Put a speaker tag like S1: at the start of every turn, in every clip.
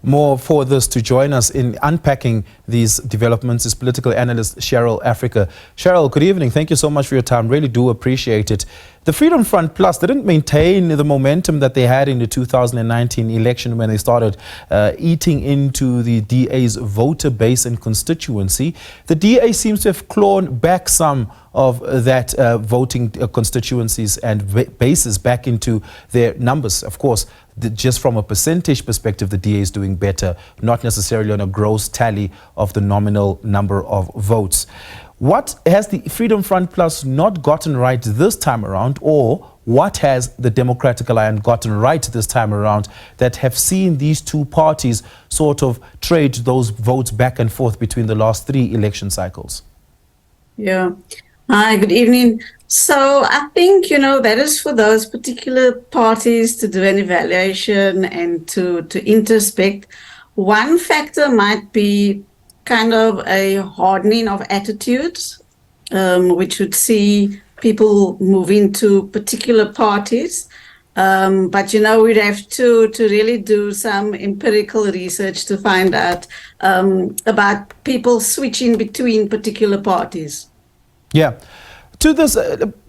S1: more for this to join us in unpacking these developments is political analyst Cherrel Africa. Cherrel, good evening. Thank you so much for your time. Really do appreciate it. The Freedom Front Plus didn't maintain the momentum that they had in the 2019 election when they started eating into the DA's voter base and constituency. The DA seems to have clawed back some of that voting constituencies and bases back into their numbers. Of course, just from a percentage perspective, the DA is doing better, not necessarily on a gross tally of the nominal number of votes. What has the Freedom Front Plus not gotten right this time around, or what has the Democratic Alliance gotten right this time around that have seen these two parties sort of trade those votes back and forth between the last 3 election cycles?
S2: Yeah. Hi, good evening. So I think, that is for those particular parties to do an evaluation and to introspect. One factor might be kind of a hardening of attitudes, which would see people move into particular parties. But, we'd have to really do some empirical research to find out about people switching between particular parties.
S1: Yeah. To this,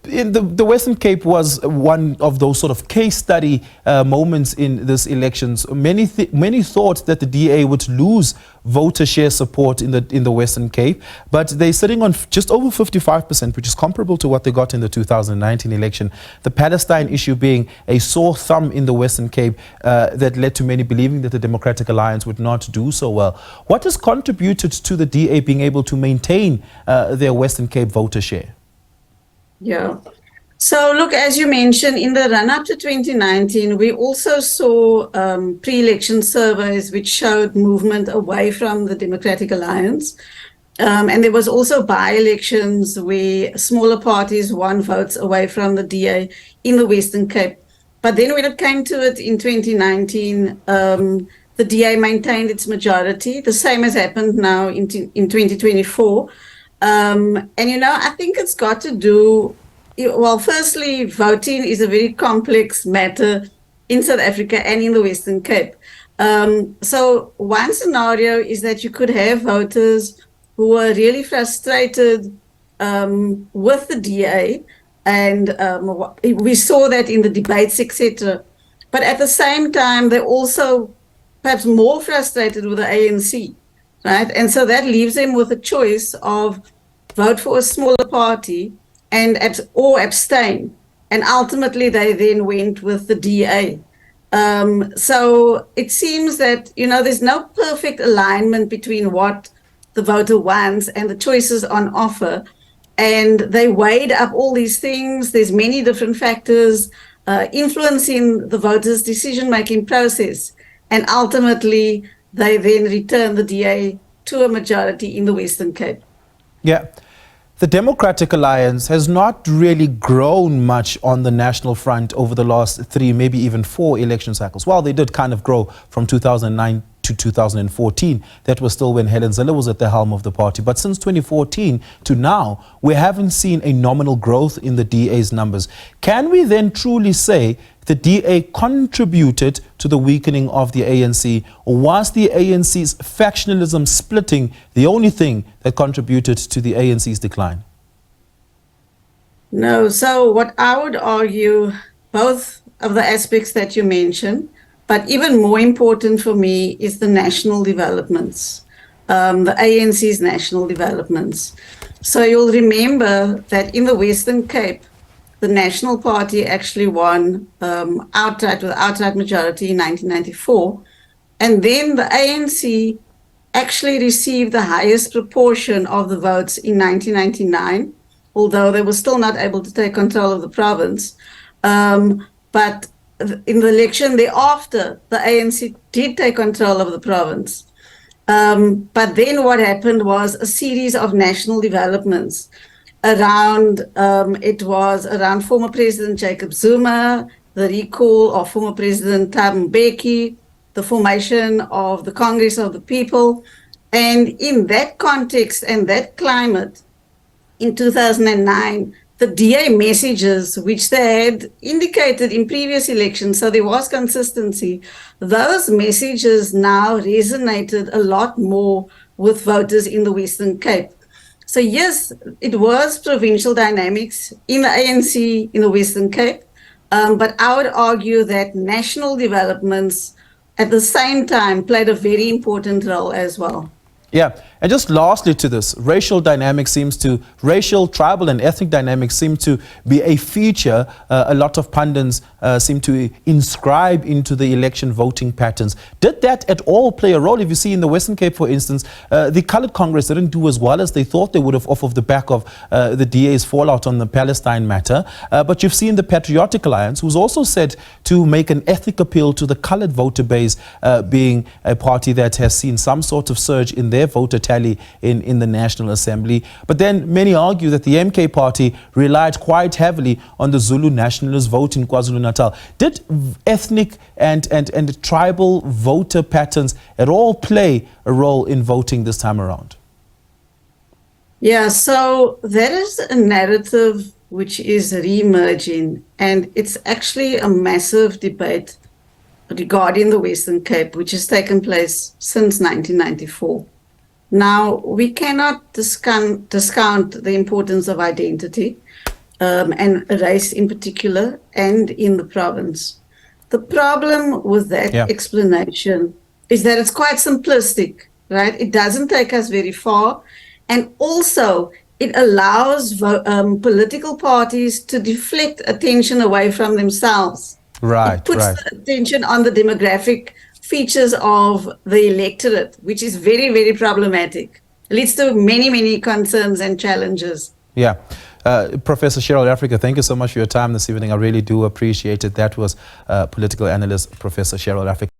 S1: in the Western Cape was one of those sort of case study moments in this elections. Many thought that the DA would lose voter share support in the Western Cape, but they're sitting on just over 55%, which is comparable to what they got in the 2019 election. The Palestine issue being a sore thumb in the Western Cape that led to many believing that the Democratic Alliance would not do so well. What has contributed to the DA being able to maintain their Western Cape voter share?
S2: Yeah. So look, as you mentioned, in the run-up to 2019, we also saw pre-election surveys which showed movement away from the Democratic Alliance. And there was also by-elections where smaller parties won votes away from the DA in the Western Cape. But then when it came to it in 2019, the DA maintained its majority. The same has happened now in 2024. And, I think it's got to do, well, firstly, voting is a very complex matter in South Africa and in the Western Cape. So one scenario is that you could have voters who are really frustrated with the DA, and we saw that in the debates, etc. But at the same time, they're also perhaps more frustrated with the ANC, right? And so that leaves them with a choice of vote for a smaller party or abstain. And ultimately, they then went with the DA. So it seems that, there's no perfect alignment between what the voter wants and the choices on offer. And they weighed up all these things. There's many different factors influencing the voters' decision-making process. And ultimately, they then return the DA to a majority in the Western Cape.
S1: Yeah. The Democratic Alliance has not really grown much on the national front over the last 3, maybe even 4 election cycles. Well, they did kind of grow from 2009 to 2014. That was still when Helen Zille was at the helm of the party. But since 2014 to now, we haven't seen a nominal growth in the DA's numbers. Can we then truly say the DA contributed to the weakening of the ANC, or was the ANC's factionalism splitting the only thing that contributed to the ANC's decline?
S2: No, so what I would argue, both of the aspects that you mentioned, but even more important for me is the national developments, the ANC's national developments. So you'll remember that in the Western Cape, the National Party actually won outright with outright majority in 1994. And then the ANC actually received the highest proportion of the votes in 1999, although they were still not able to take control of the province. But in the election thereafter, the ANC did take control of the province. But then what happened was a series of national developments around, it was around former President Jacob Zuma, the recall of former President Thabo Mbeki, the formation of the Congress of the People. And in that context and that climate, in 2009, the DA messages, which they had indicated in previous elections, so there was consistency, those messages now resonated a lot more with voters in the Western Cape. So yes, it was provincial dynamics in the ANC in the Western Cape, but I would argue that national developments at the same time played a very important role as well.
S1: Yeah, and just lastly to this, racial, tribal and ethnic dynamics seem to be a feature a lot of pundits seem to inscribe into the election voting patterns. Did that at all play a role? If you see in the Western Cape, for instance, the Coloured Congress didn't do as well as they thought they would have off of the back of the DA's fallout on the Palestine matter. But you've seen the Patriotic Alliance, who's also said to make an ethnic appeal to the coloured voter base, being a party that has seen some sort of surge in their voter tally in the National Assembly. But then many argue that the MK party relied quite heavily on the Zulu nationalist vote in KwaZulu-Natal. Did ethnic and tribal voter patterns at all play a role in voting this time around?
S2: Yeah, so there is a narrative which is re-emerging, and it's actually a massive debate regarding the Western Cape, which has taken place since 1994. Now, we cannot discount the importance of identity and race in particular, and in the province. The problem with that explanation is that it's quite simplistic, right? It doesn't take us very far, and also it allows political parties to deflect attention away from themselves.
S1: Right,
S2: it puts the attention on the demographic features of the electorate, which is very, very problematic. It leads to many, many concerns and challenges.
S1: Yeah. Professor Cherrel Africa, thank you so much for your time this evening. I really do appreciate it. That was political analyst, Professor Cherrel Africa.